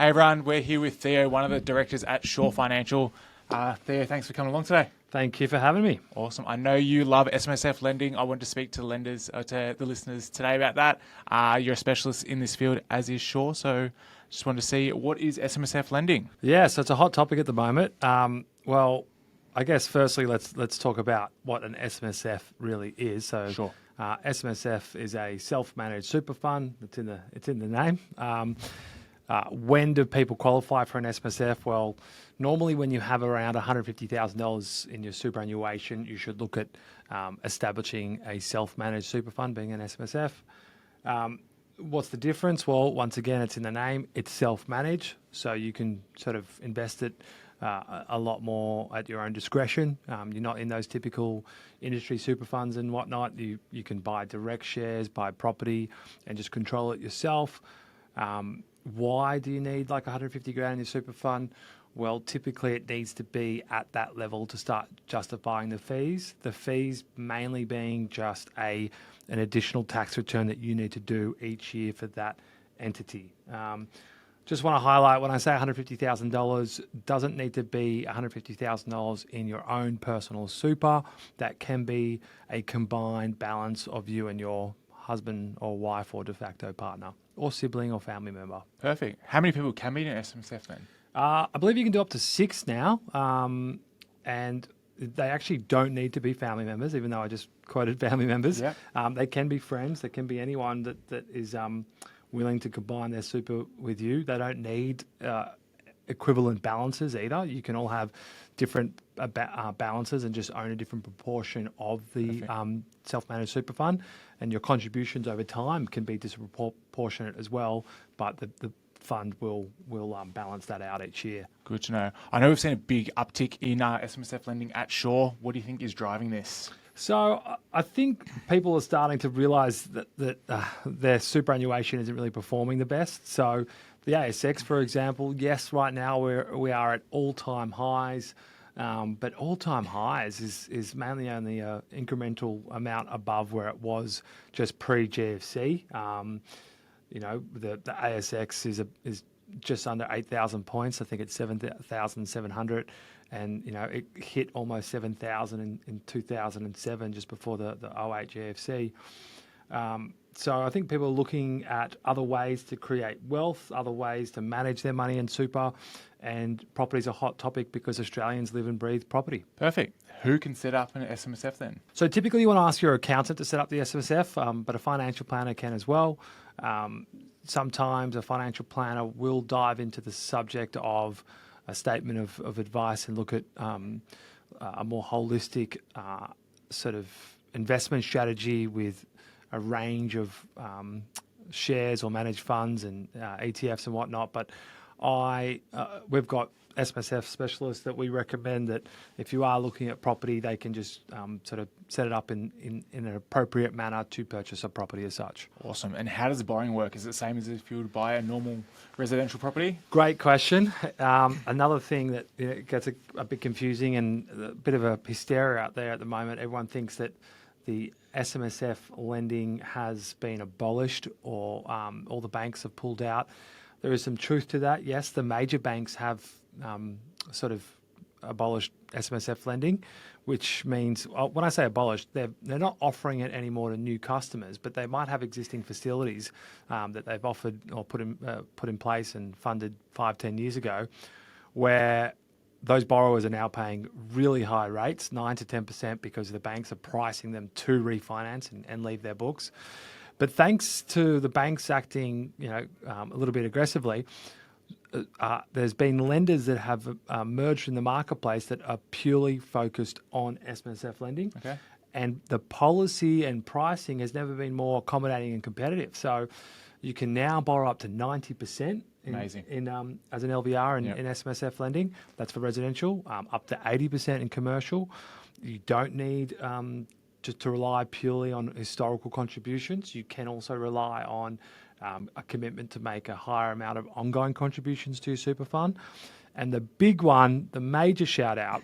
Hey everyone, we're here with Theo, one of the directors at Shaw Financial. Theo, thanks for coming along today. Thank you for having me. Awesome. I know you love SMSF lending. I want to speak to the lenders, to the listeners today about that. You're a specialist in this field, as is Shaw. So just wanted to see, what is SMSF lending? Yeah, so it's a hot topic at the moment. Well, I guess firstly, let's talk about what an SMSF really is. So, Sure. SMSF is a self-managed super fund. It's in the name. When do people qualify for an SMSF? Well, normally when you have around $150,000 in your superannuation, you should look at establishing a self-managed super fund, being an SMSF. What's the difference? Well, once again, it's in the name. It's self-managed, so you can sort of invest it a lot more at your own discretion. You're not in those typical industry super funds and whatnot. You can buy direct shares, buy property, and just control it yourself. Why do you need like 150 grand in your super fund? Well, typically it needs to be at that level to start justifying the fees. The fees mainly being just an additional tax return that you need to do each year for that entity. Just want to highlight, when I say $150,000, doesn't need to be $150,000 in your own personal super. That can be a combined balance of you and your husband or wife or de facto partner or sibling or family member. Perfect. How many people can be in an SMSF then? I believe you can do up to 6 now, and they actually don't need to be family members, even though I just quoted family members. Yep. They can be friends. They can be anyone that is willing to combine their super with you. They don't need equivalent balances either. You can all have different balances and just own a different proportion of the self-managed super fund, and your contributions over time can be disproportionate as well, but the fund will balance that out each year. Good to know. I know we've seen a big uptick in SMSF lending at Shaw. What do you think is driving this? So I think people are starting to realise that their superannuation isn't really performing the best. So the ASX, for example, yes, right now we are at all-time highs, but all-time highs is mainly only an incremental amount above where it was just pre-GFC. The ASX is just under 8,000 points. I think it's 7,700. And, it hit almost 7,000 in 2007, just before the 08 GFC. So I think people are looking at other ways to create wealth, other ways to manage their money in super, and property is a hot topic because Australians live and breathe property. Perfect. Who can set up an SMSF then? So typically you want to ask your accountant to set up the SMSF, but a financial planner can as well. Sometimes a financial planner will dive into the subject of a statement of advice and look at a more holistic sort of investment strategy with a range of shares or managed funds and ETFs and whatnot. But we've got SMSF specialists that we recommend that if you are looking at property, they can just sort of set it up in an appropriate manner to purchase a property as such. Awesome. And how does the borrowing work? Is it the same as if you would buy a normal residential property? Great question. Another thing that gets a bit confusing and a bit of a hysteria out there at the moment, everyone thinks that the SMSF lending has been abolished or all the banks have pulled out. There is some truth to that. Yes, the major banks have sort of abolished SMSF lending, which means, when I say abolished, they're not offering it anymore to new customers, but they might have existing facilities that they've offered or put in place and funded 5-10 years ago, where those borrowers are now paying really high rates, 9 to 10%, because the banks are pricing them to refinance and leave their books. But thanks to the banks acting, a little bit aggressively, there's been lenders that have merged in the marketplace that are purely focused on SMSF lending. Okay. And the policy and pricing has never been more accommodating and competitive. So you can now borrow up to 90% as an LVR in SMSF lending. That's for residential, up to 80% in commercial. You don't need just to rely purely on historical contributions. You can also rely on a commitment to make a higher amount of ongoing contributions to your super fund. And the big one, the major shout out,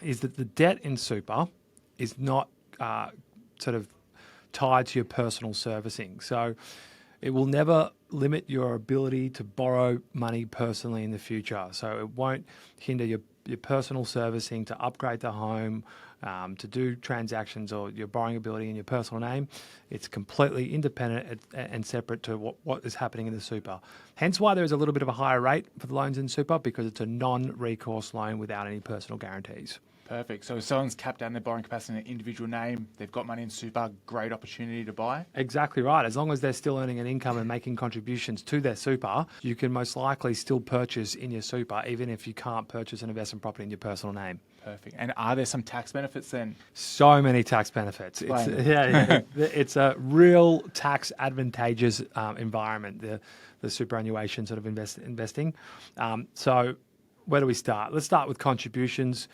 is that the debt in super is not sort of tied to your personal servicing. So it will never limit your ability to borrow money personally in the future. So it won't hinder your personal servicing to upgrade the home, to do transactions or your borrowing ability in your personal name. It's completely independent and separate to what is happening in the super. Hence why there's a little bit of a higher rate for the loans in super, because it's a non-recourse loan without any personal guarantees. Perfect. So if someone's capped down their borrowing capacity in an individual name, they've got money in super, great opportunity to buy. Exactly right. As long as they're still earning an income and making contributions to their super, you can most likely still purchase in your super, even if you can't purchase an investment property in your personal name. Perfect. And are there some tax benefits then? So many tax benefits. It's a real tax advantageous environment, the superannuation sort of investing. So where do we start? Let's start with contributions.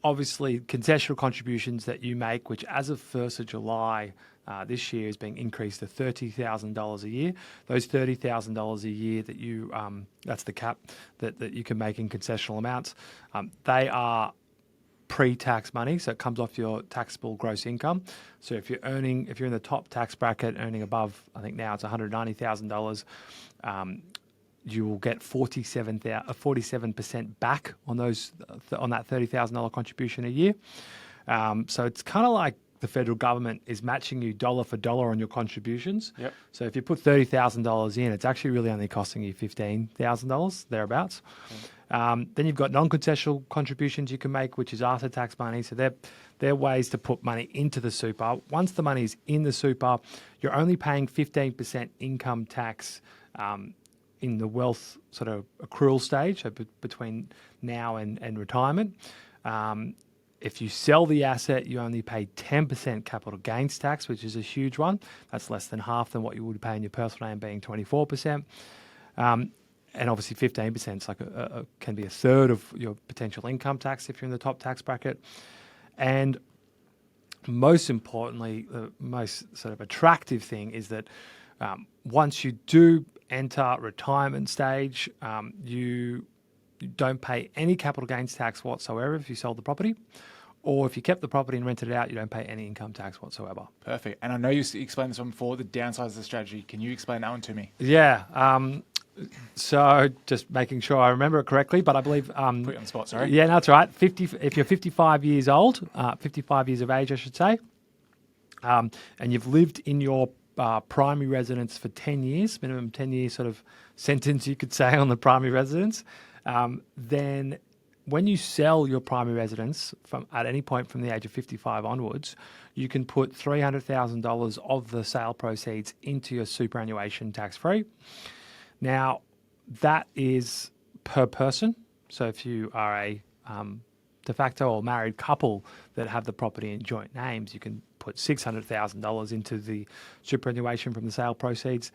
Obviously, concessional contributions that you make, which as of 1st of July this year is being increased to $30,000 a year. Those $30,000 a year that you, that's the cap that you can make in concessional amounts. They are pre-tax money, so it comes off your taxable gross income. So if you're in the top tax bracket, earning above, I think now it's $190,000, you will get 47% back on that $30,000 contribution a year. So it's kind of like the federal government is matching you dollar for dollar on your contributions. Yep. So if you put $30,000 in, it's actually really only costing you $15,000 thereabouts. Then you've got non-concessional contributions you can make, which is after-tax money. So they're ways to put money into the super. Once the money is in the super, you're only paying 15% income tax in the wealth sort of accrual stage, so between now and retirement. If you sell the asset, you only pay 10% capital gains tax, which is a huge one. That's less than half than what you would pay in your personal name, being 24%. And obviously 15% is can be a third of your potential income tax if you're in the top tax bracket. And most importantly, the most sort of attractive thing is that once you do enter retirement stage, you don't pay any capital gains tax whatsoever if you sold the property, or if you kept the property and rented it out, you don't pay any income tax whatsoever. Perfect. And I know you explained this one before, the downsides of the strategy. Can you explain that one to me? Yeah. So just making sure I remember it correctly, but I believe... Put you on the spot, sorry. Yeah, no, that's right. If you're 55 years old, 55 years of age, I should say, and you've lived in your primary residence for 10 years, minimum 10 years sort of sentence you could say on the primary residence, then when you sell your primary residence at any point from the age of 55 onwards, you can put $300,000 of the sale proceeds into your superannuation tax-free. Now, that is per person. So if you are a de facto or married couple that have the property in joint names, you can put $600,000 into the superannuation from the sale proceeds.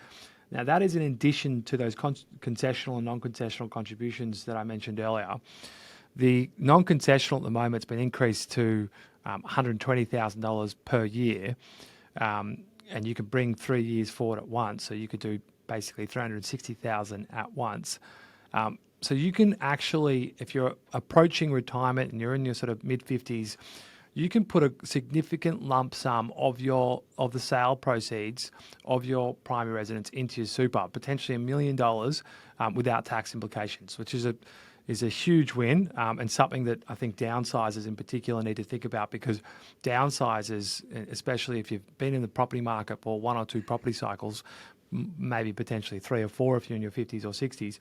Now, that is in addition to those concessional and non-concessional contributions that I mentioned earlier. The non-concessional at the moment has been increased to $120,000 per year, and you can bring 3 years forward at once. So you could do basically $360,000 at once. So you can actually, if you're approaching retirement and you're in your sort of mid-50s, you can put a significant lump sum of the sale proceeds of your primary residence into your super, potentially $1 million without tax implications, which is a huge win, and something that I think downsizers in particular need to think about, because downsizers, especially if you've been in the property market for 1 or 2 property cycles, maybe potentially 3 or 4 if you're in your 50s or 60s,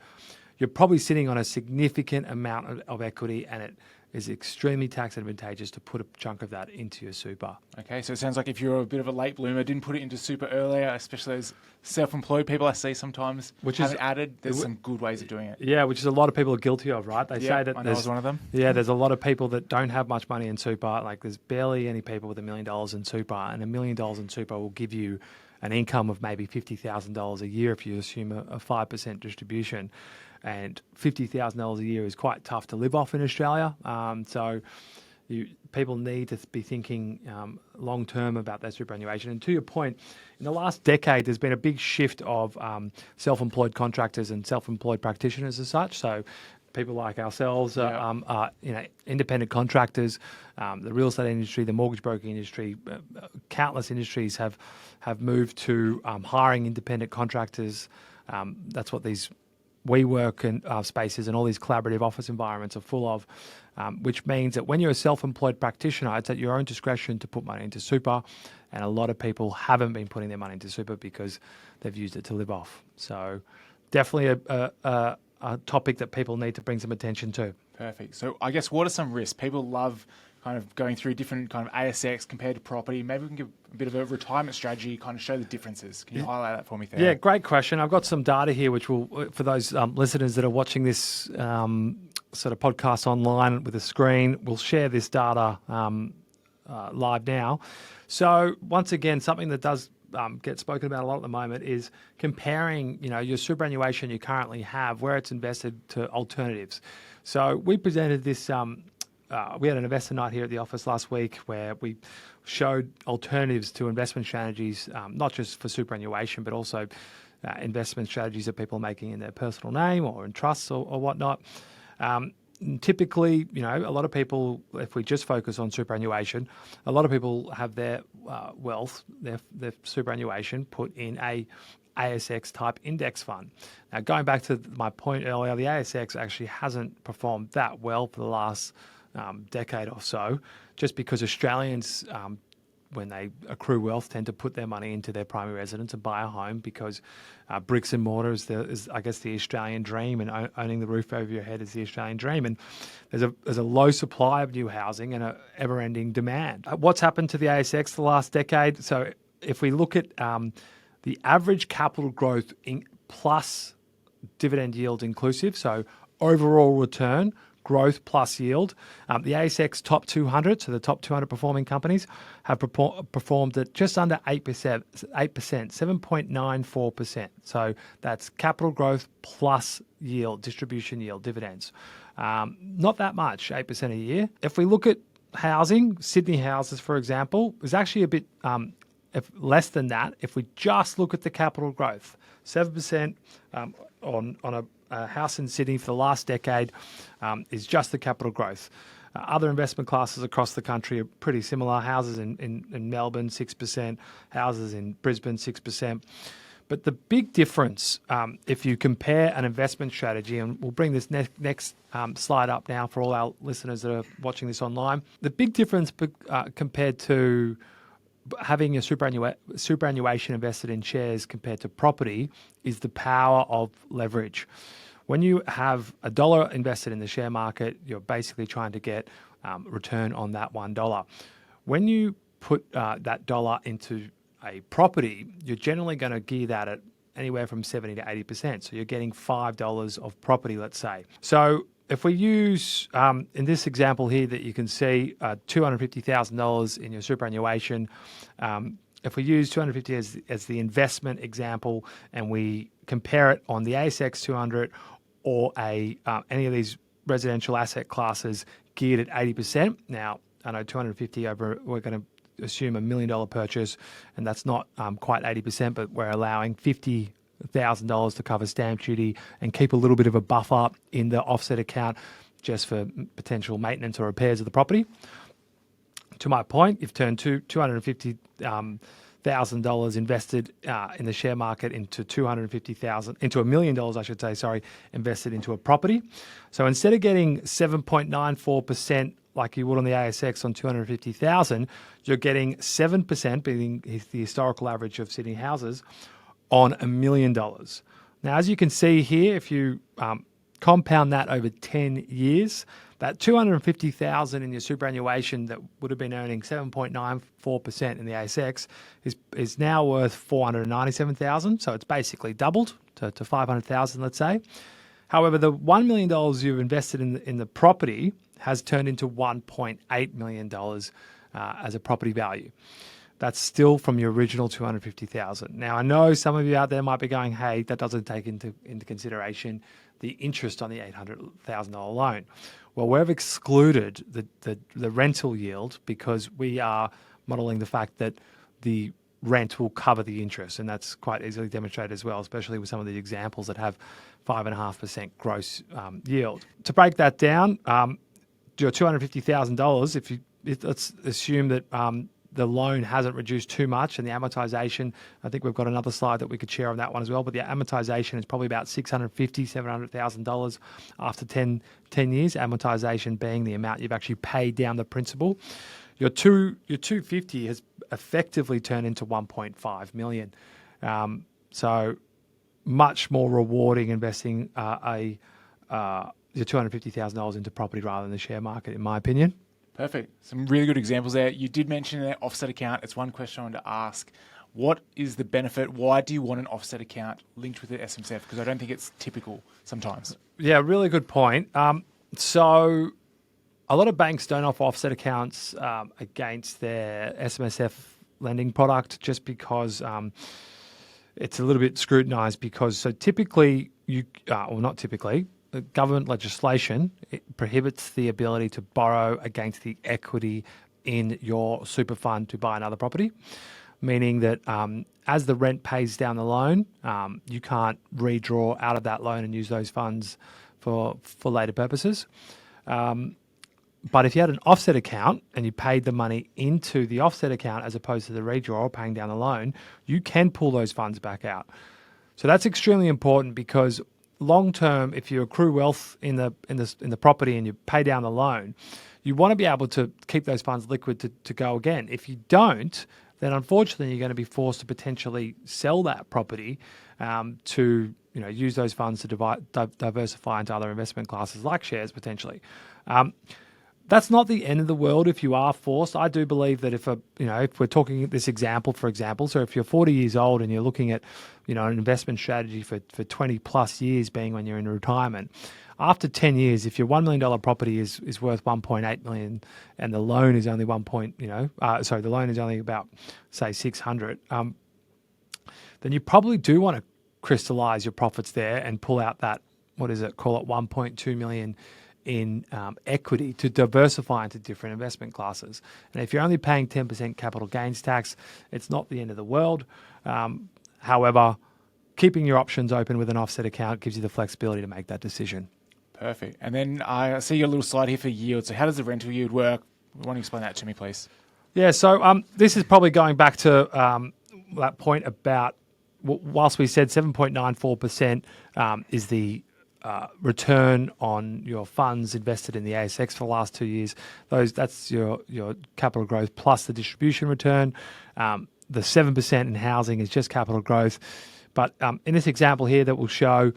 you're probably sitting on a significant amount of equity, and it is extremely tax advantageous to put a chunk of that into your super. Okay, so it sounds like if you're a bit of a late bloomer, didn't put it into super earlier, especially those self-employed people I see sometimes haven't added, there's some good ways of doing it. Yeah, which is a lot of people are guilty of, right? They say that I know I was one of them. Yeah, there's a lot of people that don't have much money in super. Like there's barely any people with $1 million in super, and $1 million in super will give you an income of maybe $50,000 a year if you assume a 5% distribution. And $50,000 a year is quite tough to live off in Australia. So people need to be thinking long term about their superannuation. And to your point, in the last decade, there's been a big shift of self-employed contractors and self-employed practitioners as such. So people like ourselves, Yeah. independent contractors, the real estate industry, the mortgage broking industry, countless industries have moved to hiring independent contractors. That's what these WeWork and spaces and all these collaborative office environments are full of, which means that when you're a self-employed practitioner, it's at your own discretion to put money into super, and a lot of people haven't been putting their money into super because they've used it to live off. So definitely a topic that people need to bring some attention to. Perfect. So I guess what are some risks? People love kind of going through different kind of ASX compared to property. Maybe we can give a bit of a retirement strategy, kind of show the differences. Can you highlight that for me, Theo? Yeah, great question. I've got some data here, which will, for those listeners that are watching this sort of podcast online with a screen, we'll share this data live now. So once again, something that does get spoken about a lot at the moment is comparing, your superannuation you currently have, where it's invested, to alternatives. So we presented this. We had an investor night here at the office last week where we showed alternatives to investment strategies, not just for superannuation, but also investment strategies that people are making in their personal name or in trusts or whatnot. Typically, a lot of people, if we just focus on superannuation, a lot of people have their wealth, their superannuation put in a ASX type index fund. Now, going back to my point earlier, the ASX actually hasn't performed that well for the last decade or so, just because Australians, when they accrue wealth, tend to put their money into their primary residence and buy a home because bricks and mortar is, I guess, the Australian dream, and owning the roof over your head is the Australian dream. And there's a low supply of new housing and an ever-ending demand. What's happened to the ASX the last decade? So if we look at the average capital growth plus dividend yield inclusive, so overall return, growth plus yield. The ASX top 200, so the top 200 performing companies, have performed at just under 8%, 7.94%. So that's capital growth plus yield, distribution yield, dividends. Not that much, 8% a year. If we look at housing, Sydney houses, for example, is actually a bit less than that. If we just look at the capital growth, 7% on a house in Sydney for the last decade is just the capital growth. Other investment classes across the country are pretty similar. Houses in Melbourne, 6%, houses in Brisbane, 6%. But the big difference, if you compare an investment strategy, and we'll bring this next slide up now for all our listeners that are watching this online, the big difference compared to having your superannuation invested in shares compared to property is the power of leverage. When you have $1 invested in the share market, you're basically trying to get return on that $1. When you put that dollar into a property, you're generally going to gear that at anywhere from 70 to 80%. So you're getting $5 of property, let's say. So if we use, in this example here that you can see, $250,000 in your superannuation, if we use 250 as the investment example and we compare it on the ASX 200 or any of these residential asset classes geared at 80%, now I know 250 over, we're going to assume $1 million purchase, and that's not quite 80%, but we're allowing $50,000 to cover stamp duty and keep a little bit of a buffer in the offset account just for potential maintenance or repairs of the property. To my point, you've turned $250,000 invested in the share market into $1 million, I should say, invested into a property. So instead of getting 7.94% like you would on the ASX on 250,000, you're getting 7%, being the historical average of Sydney houses, on $1 million. Now, as you can see here, if you compound that over 10 years, that 250,000 in your superannuation that would have been earning 7.94% in the ASX is now worth 497,000. So it's basically doubled to 500,000, let's say. However, the $1 million you've invested in the property has turned into $1.8 million as a property value. That's still from your original 250,000. Now, I know some of you out there might be going, hey, that doesn't take into consideration the interest on the $800,000 loan. Well, we've excluded the rental yield because we are modelling the fact that the rent will cover the interest, and that's quite easily demonstrated as well, especially with some of the examples that have 5.5% gross yield. To break that down, your $250,000, let's assume that the loan hasn't reduced too much, and the amortization, I think we've got another slide that we could share on that one as well, but the amortization is probably about $700,000 after 10 years, amortization being the amount you've actually paid down the principal. Your 250 has effectively turned into 1.5 million. So much more rewarding investing your $250,000 into property rather than the share market, in my opinion. Perfect. Some really good examples there. You did mention an offset account. It's one question I wanted to ask. What is the benefit? Why do you want an offset account linked with the SMSF? Because I don't think it's typical sometimes. Yeah, really good point. So a lot of banks don't offer offset accounts against their SMSF lending product just because it's a little bit scrutinized so typically not typically, the government legislation prohibits the ability to borrow against the equity in your super fund to buy another property, meaning that as the rent pays down the loan, you can't redraw out of that loan and use those funds for later purposes. But if you had an offset account and you paid the money into the offset account as opposed to the redraw or paying down the loan, you can pull those funds back out. So that's extremely important because long term, if you accrue wealth in the property and you pay down the loan, you want to be able to keep those funds liquid to go again. If you don't, then unfortunately you're going to be forced to potentially sell that property to use those funds to diversify into other investment classes like shares potentially. That's not the end of the world if you are forced. I do believe that if we're talking this example, for example, so if you're 40 years old and you're looking at, an investment strategy for 20 plus years being when you're in retirement, after 10 years, if your $1 million property is worth 1.8 million and the loan is only the loan is only about, say, 600, then you probably do want to crystallize your profits there and pull out that, call it 1.2 million in equity to diversify into different investment classes. And if you're only paying 10% capital gains tax, it's not the end of the world. However, keeping your options open with an offset account gives you the flexibility to make that decision. Perfect. And then I see your little slide here for yield. So how does the rental yield work? You want to explain that to me, please? Yeah, so this is probably going back to that point about, whilst we said 7.94% is the return on your funds invested in the ASX for the last 2 years. That's your capital growth plus the distribution return. The 7% in housing is just capital growth. But in this example here that will show,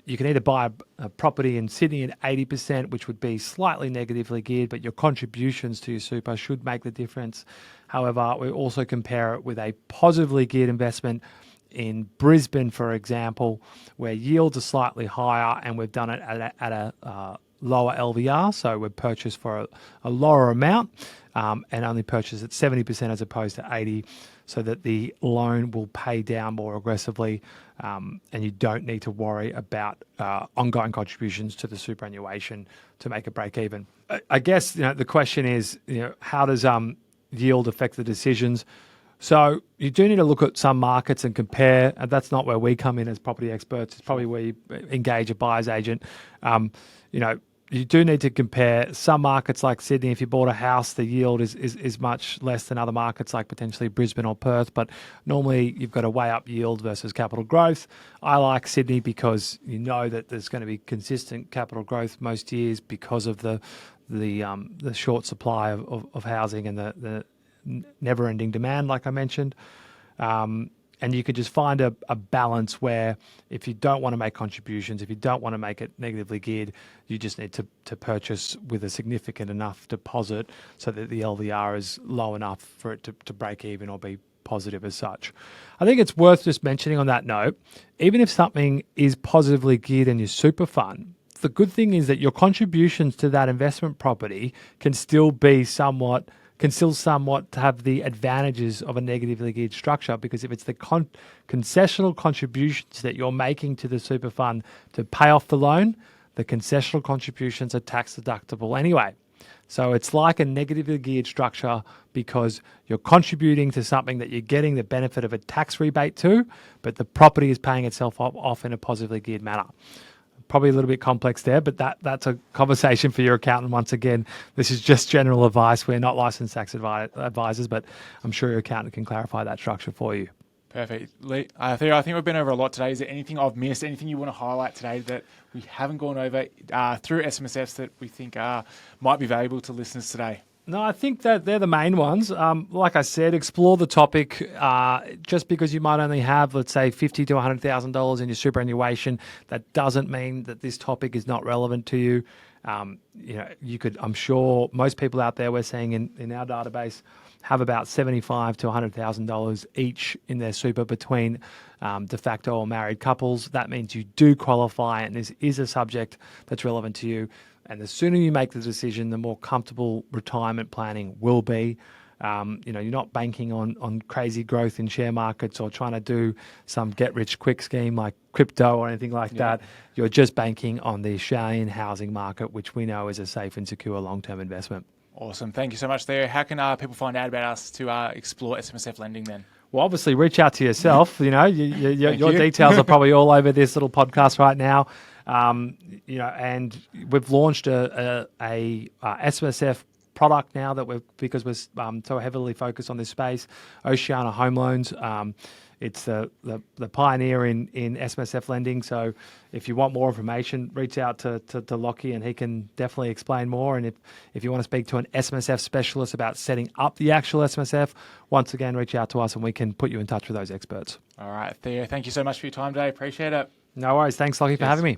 you can either buy a property in Sydney at 80%, which would be slightly negatively geared, but your contributions to your super should make the difference. However, we also compare it with a positively geared investment in Brisbane, for example, where yields are slightly higher and we've done it at a lower LVR. So we've purchased for a lower amount and only purchased at 70% as opposed to 80%, so that the loan will pay down more aggressively and you don't need to worry about ongoing contributions to the superannuation to make a break even. I guess the question is, how does yield affect the decisions? So you do need to look at some markets and compare. And that's not where we come in as property experts. It's probably where you engage a buyer's agent. You do need to compare some markets like Sydney. If you bought a house, the yield is much less than other markets like potentially Brisbane or Perth. But normally you've got to weigh up yield versus capital growth. I like Sydney because you know that there's going to be consistent capital growth most years because of the short supply of housing and the never-ending demand, like I mentioned. And you could just find a balance where if you don't want to make contributions, if you don't want to make it negatively geared, you just need to purchase with a significant enough deposit so that the LVR is low enough for it to break even or be positive as such. I think it's worth just mentioning on that note, even if something is positively geared in your super fund, the good thing is that your contributions to that investment property can still somewhat have the advantages of a negatively geared structure, because if it's the concessional contributions that you're making to the super fund to pay off the loan, the concessional contributions are tax deductible anyway. So it's like a negatively geared structure because you're contributing to something that you're getting the benefit of a tax rebate to, but the property is paying itself off in a positively geared manner. Probably a little bit complex there, but that's a conversation for your accountant. Once again, this is just general advice. We're not licensed tax advisors, but I'm sure your accountant can clarify that structure for you. Perfect. Theo, I think we've been over a lot today. Is there anything I've missed, anything you want to highlight today that we haven't gone over through SMSFs that we think might be valuable to listeners today? No, I think that they're the main ones. Like I said, explore the topic. Just because you might only have, let's say, $50,000 to $100,000 in your superannuation, that doesn't mean that this topic is not relevant to you. You could. I'm sure most people out there we're seeing in our database have about $75,000 to $100,000 each in their super between de facto or married couples. That means you do qualify, and this is a subject that's relevant to you. And the sooner you make the decision, the more comfortable retirement planning will be. You're not banking on crazy growth in share markets or trying to do some get-rich-quick scheme like crypto or anything like that. You're just banking on the Australian housing market, which we know is a safe and secure long-term investment. Awesome. Thank you so much, Theo. How can people find out about us to explore SMSF lending then? Well, obviously, reach out to yourself. Your details are probably all over this little podcast right now. And we've launched a SMSF product now because we're so heavily focused on this space. Oceania Home Loans. It's the pioneer in SMSF lending. So if you want more information, reach out to Lockie and he can definitely explain more. And if you want to speak to an SMSF specialist about setting up the actual SMSF, once again, reach out to us and we can put you in touch with those experts. All right, Theo, thank you so much for your time today. Appreciate it. No worries. Thanks, Lockie, for having me.